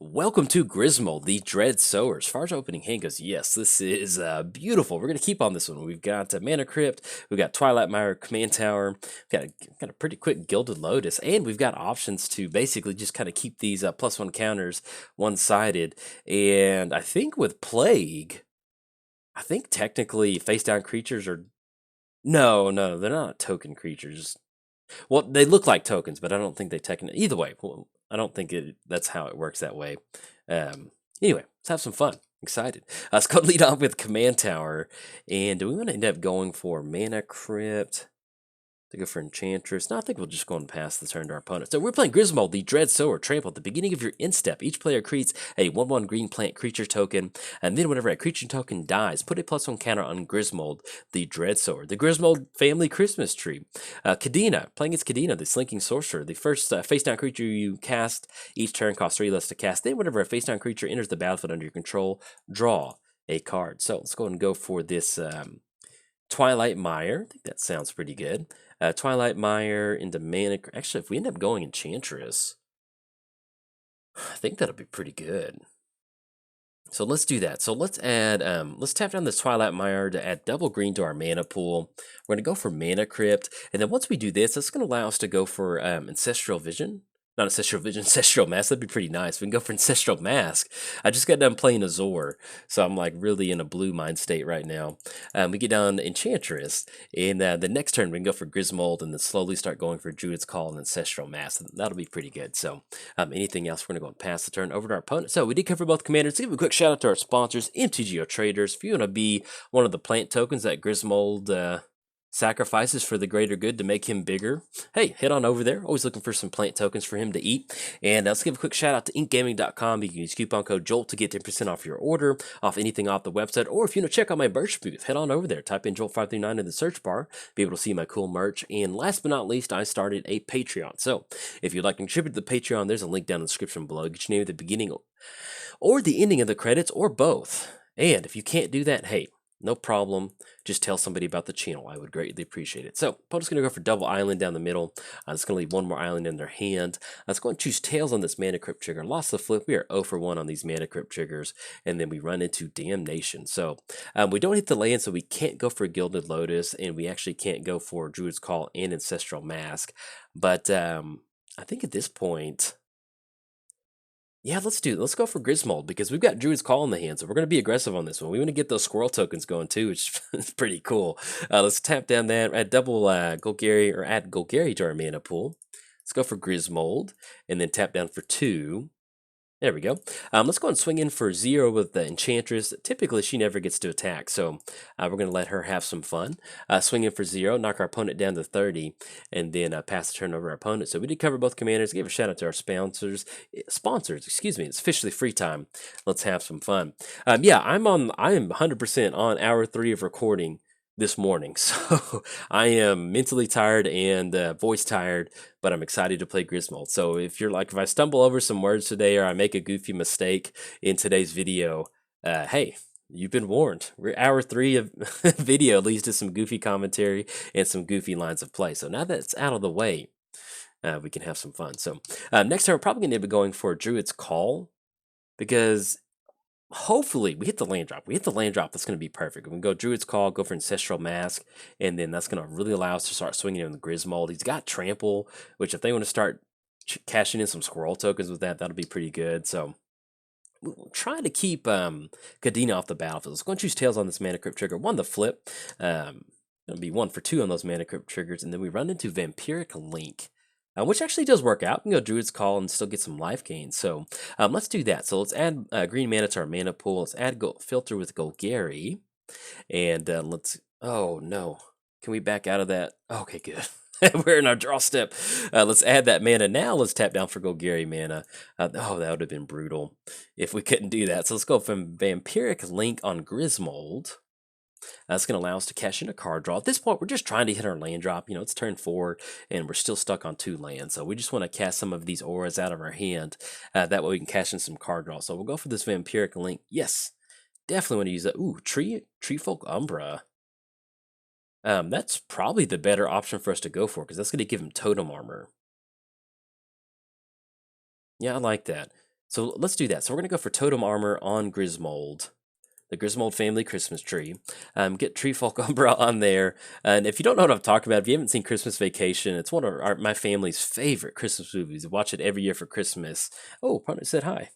Welcome to Grismold, the Dreadsower. As far as opening hand goes, yes, this is beautiful. We're going to keep on this one. We've got Mana Crypt, we've got Twilight Mire, Command Tower, got a pretty quick Gilded Lotus, and we've got options to basically just kind of keep these +1 counters one-sided. And I think with Plague, I think technically face-down creatures are... No, they're not token creatures. Well, they look like tokens, but I don't think they technically... Either way, well, I don't think that's how it works that way. Anyway, let's have some fun. Excited. Let's go lead off with Command Tower. And do we want to end up going for Mana Crypt? To go for Enchantress. No, I think we'll just go and pass the turn to our opponent. So we're playing Grismold, the Dreadsower. Trample. At the beginning of your end step, each player creates a 1/1 green plant creature token, and then whenever a creature token dies, put a +1 counter on Grismold, the Dreadsower. The Grismold family Christmas tree. Kadena. Playing as Kadena, the Slinking Sorcerer. The first face-down creature you cast each turn costs 3 less to cast. Then whenever a face-down creature enters the battlefield under your control, draw a card. So let's go ahead and go for this Twilight Mire. I think that sounds pretty good. Twilight Mire into Mana... Actually, if we end up going Enchantress, I think that'll be pretty good. So let's do that. So let's add... let's tap down this Twilight Mire to add double green to our mana pool. We're going to go for Mana Crypt. And then once we do this, that's going to allow us to go for Ancestral Vision. Not Ancestral Vision, Ancestral Mask. That'd be pretty nice. We can go for Ancestral Mask. I just got done playing Azor, so I'm like really in a blue mind state right now. We get down to Enchantress, and the next turn we can go for Grismold, and then slowly start going for Druid's Call and Ancestral Mask. That'll be pretty good. So anything else, we're going to go and pass the turn over to our opponent. So we did cover both commanders. Give a quick shout out to our sponsors, MTGOTraders. If you want to be one of the plant tokens that Grismold sacrifices for the greater good to make him bigger, hey, head on over there. Always looking for some plant tokens for him to eat. And let's give a quick shout out to inkgaming.com. You can use coupon code JOLT to get 10% off your order, off anything off the website. Or if you want to check out my merch booth, head on over there. Type in JOLT539 in the search bar, be able to see my cool merch. And last but not least, I started a Patreon. So if you'd like to contribute to the Patreon, there's a link down in the description below. Get your name at the beginning or the ending of the credits, or both. And if you can't do that, hey, no problem. Just tell somebody about the channel. I would greatly appreciate it. So, opponent's going to go for double island down the middle. It's going to leave one more island in their hand. Let's go and choose tails on this Mana Crypt trigger. Lost the flip. We are 0 for 1 on these Mana Crypt triggers. And then we run into Damnation. So, we don't hit the land, so we can't go for Gilded Lotus. And we actually can't go for Druid's Call and Ancestral Mask. But I think at this point... yeah, let's go for Grismold, because we've got Druid's Call in the hand, so we're going to be aggressive on this one. We want to get those squirrel tokens going too, which is pretty cool. Let's tap down that, add double Golgari, or add Golgari to our mana pool. Let's go for Grismold, and then tap down for 2. There we go. Let's go and swing in for 0 with the Enchantress. Typically, she never gets to attack, so we're going to let her have some fun. Swing in for 0, knock our opponent down to 30, and then pass the turn over our opponent. So we did cover both commanders. Give a shout out to our sponsors. Excuse me. It's officially free time. Let's have some fun. Yeah, I am 100% on hour 3 of recording this morning, so I am mentally tired and voice tired, but I'm excited to play Grismold. So if you're like, if I stumble over some words today or I make a goofy mistake in today's video, hey, you've been warned. We're hour 3 of video leads to some goofy commentary and some goofy lines of play. So now that it's out of the way, we can have some fun. So next time we're probably going to be going for Druid's Call, because hopefully we hit the land drop. We hit the land drop, that's going to be perfect. We can go Druid's Call, go for Ancestral Mask, and then that's going to really allow us to start swinging in the Grismold. He's got Trample, which if they want to start cashing in some squirrel tokens with that, that'll be pretty good. So we'll try to keep Kadena off the battlefield. Let's go and choose tails on this Mana Crypt trigger. 1 the flip. It'll be 1 for 2 on those Mana Crypt triggers, and then we run into Vampiric Link. Which actually does work out. We can go Druid's Call and still get some life gain. So let's do that. So let's add green mana to our mana pool. Let's add filter with Golgari. And let's... oh, no. Can we back out of that? Okay, good. We're in our draw step. Let's add that mana. Now let's tap down for Golgari mana. Oh, that would have been brutal if we couldn't do that. So let's go from Vampiric Link on Grismold. That's going to allow us to cash in a card draw. At this point, we're just trying to hit our land drop. You know, it's turn 4, and we're still stuck on 2 lands. So we just want to cast some of these auras out of our hand. That way we can cash in some card draw. So we'll go for this Vampiric Link. Yes, definitely want to use that. Ooh, Treefolk Umbra. That's probably the better option for us to go for, because that's going to give him Totem Armor. Yeah, I like that. So let's do that. So we're going to go for Totem Armor on Grismold. The Grismold family Christmas tree. Get Tree Folk Umbra on there. And if you don't know what I'm talking about, if you haven't seen Christmas Vacation, it's one of my family's favorite Christmas movies. I watch it every year for Christmas. Oh, opponent said hi.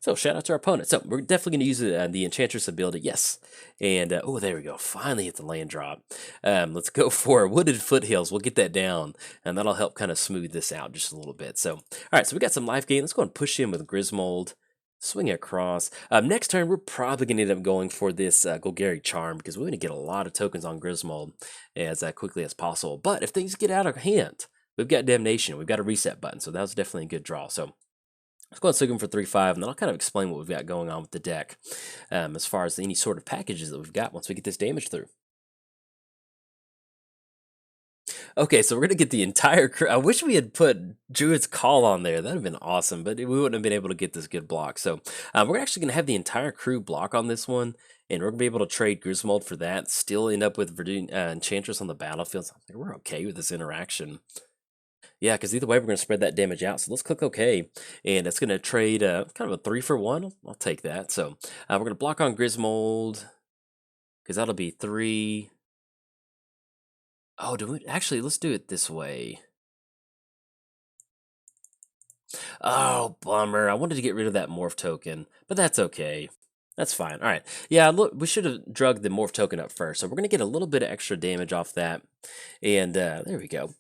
So shout out to our opponent. So we're definitely going to use the Enchantress ability. Yes. And oh, there we go. Finally hit the land drop. Let's go for Wooded Foothills. We'll get that down, and that'll help kind of smooth this out just a little bit. So, all right, so we got some life gain. Let's go and push in with Grismold. Swing across. Next turn, we're probably going to end up going for this Golgari Charm because we're going to get a lot of tokens on Grismold as quickly as possible. But if things get out of hand, we've got Damnation. We've got a reset button, so that was definitely a good draw. So let's go ahead and stick them for 3-5, and then I'll kind of explain what we've got going on with the deck as far as any sort of packages that we've got once we get this damage through. Okay, so we're going to get the entire crew. I wish we had put Druid's Call on there. That would have been awesome, but we wouldn't have been able to get this good block. So we're actually going to have the entire crew block on this one, and we're going to be able to trade Grismold for that, still end up with Verdun Enchantress on the battlefield. So we're okay with this interaction. Yeah, because either way, we're going to spread that damage out. So let's click OK. And it's going to trade kind of a 3-for-1. I'll take that. So we're going to block on Grismold because that'll be 3. Oh, actually, let's do it this way. Oh, bummer. I wanted to get rid of that morph token, but that's okay. That's fine. All right. Yeah, look, we should have drugged the morph token up first. So we're going to get a little bit of extra damage off that. And there we go.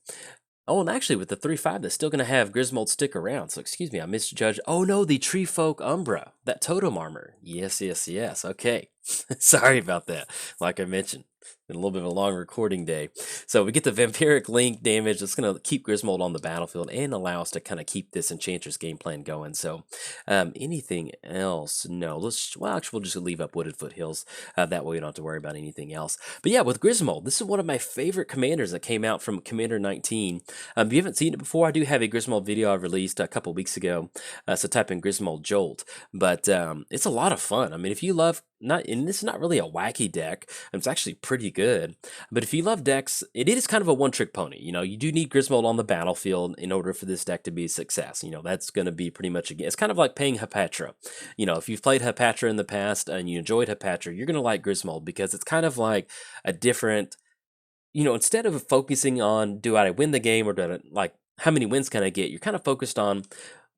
Oh, and actually, with the 3-5, that's still going to have Grismold stick around. So, excuse me, I misjudged. Oh, no, the Tree Folk Umbra, that totem armor. Yes, yes, yes. Okay. Sorry about that. Like I mentioned, been a little bit of a long recording day. So we get the Vampiric Link damage. That's going to keep Grismold on the battlefield and allow us to kind of keep this Enchantress game plan going. So anything else? No. Well, actually, we'll just leave up Wooded Foothills. That way we don't have to worry about anything else. But yeah, with Grismold, this is one of my favorite commanders that came out from Commander 19. If you haven't seen it before, I do have a Grismold video I released a couple weeks ago. So type in Grismold Jolt. But it's a lot of fun. I mean, if you love and this is not really a wacky deck. It's actually pretty good. But if you love decks, it is kind of a one-trick pony. You know, you do need Grismold on the battlefield in order for this deck to be a success. You know, that's going to be pretty much it's kind of like paying Hepatra. You know, if you've played Hepatra in the past and you enjoyed Hepatra, you're going to like Grismold because it's kind of like a different, you know, instead of focusing on do I win the game or do I, like how many wins can I get, you're kind of focused on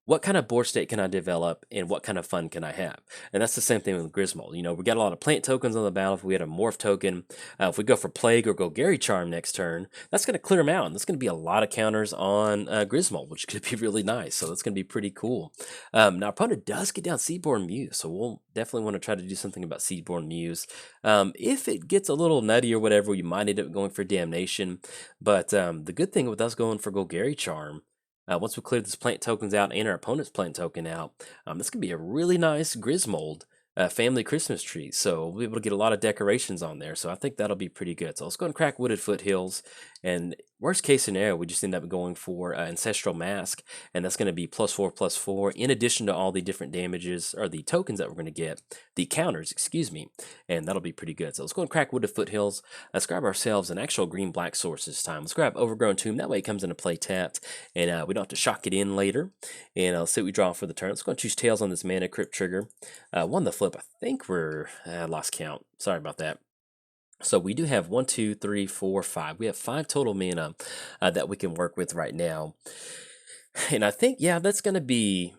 what kind of board state can I develop and what kind of fun can I have? And that's the same thing with Grismold. You know, we got a lot of plant tokens on the battlefield. We had a morph token. If we go for Plague or Golgari Charm next turn, that's going to clear them out. And that's going to be a lot of counters on Grismold, which could be really nice. So that's going to be pretty cool. Now, our opponent does get down Seaborn Muse. So we'll definitely want to try to do something about Seaborn Muse. If it gets a little nutty or whatever, you might end up going for Damnation. But the good thing with us going for Golgari Charm, once we clear this plant tokens out and our opponent's plant token out, this could be a really nice Grismold family Christmas tree. So we'll be able to get a lot of decorations on there. So I think that'll be pretty good. So let's go and crack Wooded Foothills. And worst case scenario, we just end up going for Ancestral Mask. And that's going to be +4/+4 in addition to all the different damages or the tokens that we're going to get. The counters, excuse me. And that'll be pretty good. So let's go and crack Wooded Foothills. Let's grab ourselves an actual green-black source this time. Let's grab Overgrown Tomb. That way it comes into play tapped. And we don't have to shock it in later. And let's see what we draw for the turn. Let's go and choose Tails on this Mana Crypt trigger. One the flip, I think we're lost count. Sorry about that. So we do have 1, 2, 3, 4, 5. We have 5 total mana that we can work with right now. And I think, yeah, that's going to be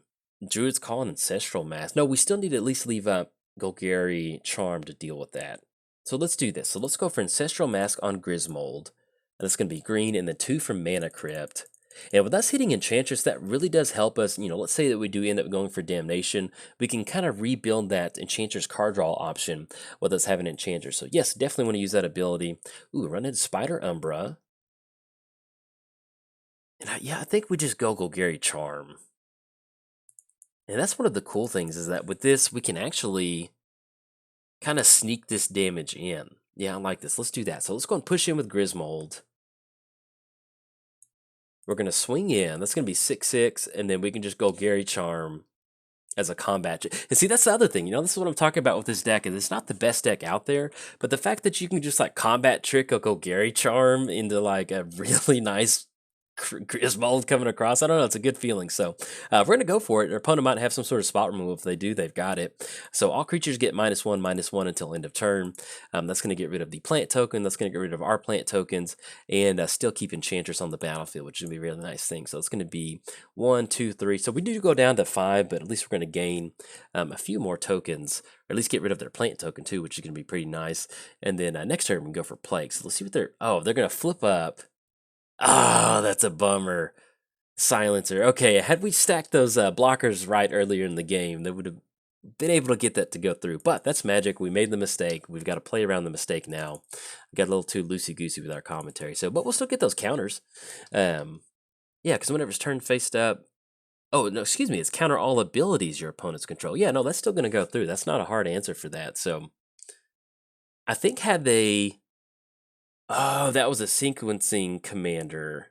Druid's Call and Ancestral Mask. No, we still need to at least leave up Golgari Charm to deal with that. So let's do this. So let's go for Ancestral Mask on Grismold. And it's going to be green and then 2 from Mana Crypt. And with us hitting Enchantress, that really does help us. You know, let's say that we do end up going for Damnation. We can kind of rebuild that Enchantress card draw option with us having Enchantress. So yes, definitely want to use that ability. Ooh, run into Spider Umbra. And I think we just go Golgari Charm. And that's one of the cool things is that with this, we can actually kind of sneak this damage in. Yeah, I like this. Let's do that. So let's go and push in with Grismold. We're going to swing in. That's going to be 6/6, and then we can just go Golgari Charm as a combat. And see, that's the other thing. You know, this is what I'm talking about with this deck. Is it's not the best deck out there, but the fact that you can just like combat trick a Golgari Charm into like a really nice Grismold coming across. I don't know. It's a good feeling. So we're going to go for it. Our opponent might have some sort of spot removal. If they do, they've got it. So all creatures get -1/-1 until end of turn. That's going to get rid of the plant token. That's going to get rid of our plant tokens and still keep Enchantress on the battlefield, which is going to be a really nice thing. So it's going to be 1, 2, 3. So we do go down to 5, but at least we're going to gain a few more tokens, or at least get rid of their plant token too, which is going to be pretty nice. And then next turn we can go for Plague. So let's see what they're... Oh, they're going to flip up. Oh, that's a bummer. Silencer. Okay, had we stacked those blockers right earlier in the game, they would have been able to get that to go through. But that's Magic. We made the mistake. We've got to play around the mistake now. Got a little too loosey-goosey with our commentary. So, but we'll still get those counters. Yeah, because whenever it's turned faced up... Oh, no, excuse me. It's counter all abilities your opponents control. Yeah, no, that's still going to go through. That's not a hard answer for that. So, I think had they... Oh, that was a sequencing commander.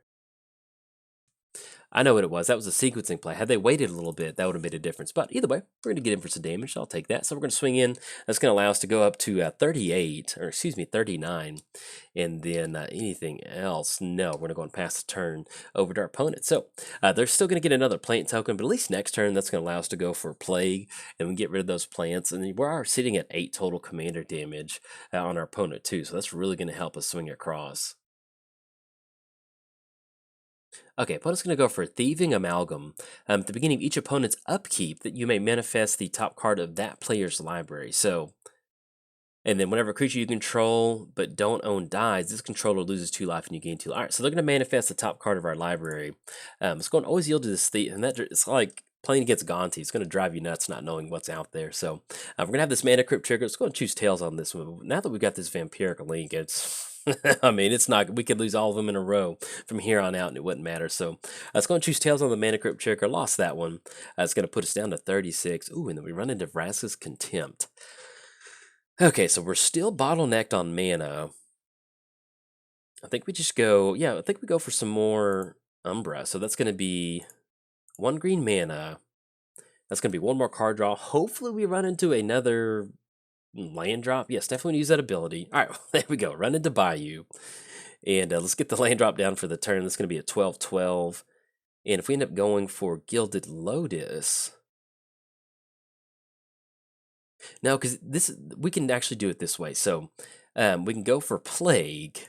I know what it was. That was a sequencing play. Had they waited a little bit, that would have made a difference. But either way, we're going to get in for some damage. So I'll take that. So we're going to swing in. That's going to allow us to go up to 38, or excuse me, 39. And then anything else? No, we're going to go and pass the turn over to our opponent. So they're still going to get another plant token, but at least next turn, that's going to allow us to go for Plague. And we get rid of those plants. And we're sitting at 8 total commander damage on our opponent too. So that's really going to help us swing across. Okay, opponent's going to go for Thieving Amalgam. At the beginning of each opponent's upkeep, that you may manifest the top card of that player's library. So, and then whenever a creature you control but don't own dies, this controller loses 2 life and you gain 2 life. All right, so they're going to manifest the top card of our library. It's going to always yield to this Thief, and it's like playing against Gonti. It's going to drive you nuts not knowing what's out there. So we're going to have this Mana Crypt trigger. Let's go and choose Tails on this one. Now that we've got this Vampiric Link, it's... I mean, it's not... We could lose all of them in a row from here on out, and it wouldn't matter. So let's go and choose Tails on the Mana Crypt trigger. Lost that one. It's going to put us down to 36. Ooh, and then we run into Vraska's Contempt. Okay, so we're still bottlenecked on mana. I think we just go... Yeah, I think we go for some more Umbra. So that's going to be 1 green mana. That's going to be 1 more card draw. Hopefully we run into another land drop. Yes, definitely use that ability. All right, there we go. Run into Bayou. And let's get the land drop down for the turn. That's going to be a 12/12. And if we end up going for Gilded Lotus... No, because this... We can actually do it this way. So we can go for Plague.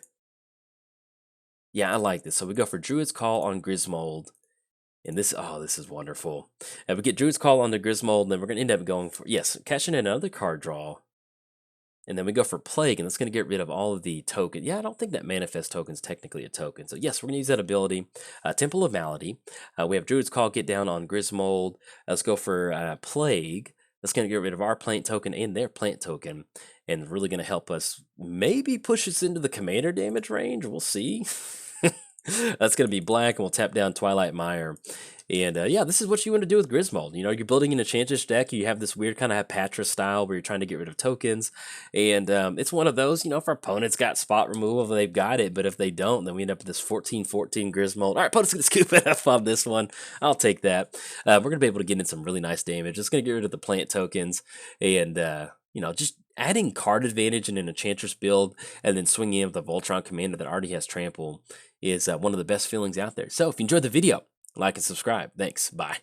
Yeah, I like this. So we go for Druid's Call on Grismold. And this... Oh, this is wonderful. And we get Druid's Call on the Grismold, and then we're going to end up going for... Yes, catching another card draw. And then we go for Plague, and that's going to get rid of all of the token. Yeah, I don't think that Manifest token is technically a token. So yes, we're going to use that ability. Temple of Malady. We have Druid's Call, get down on Grismold. Let's go for Plague. That's going to get rid of our plant token and their plant token. And really going to help us maybe push us into the commander damage range. We'll see. That's going to be black, and we'll tap down Twilight Mire. And yeah, this is what you want to do with Grismold. You know, you're building an Enchantress deck. You have this weird kind of Hapatra style where you're trying to get rid of tokens. And it's one of those, you know, if our opponent's got spot removal, they've got it. But if they don't, then we end up with this 14/14 Grismold. All right, opponent's going to scoop it up on this one. I'll take that. We're going to be able to get in some really nice damage. It's going to get rid of the plant tokens. And, you know, just adding card advantage in an Enchantress build and then swinging in with a Voltron commander that already has trample is one of the best feelings out there. So if you enjoyed the video, like and subscribe. Thanks. Bye.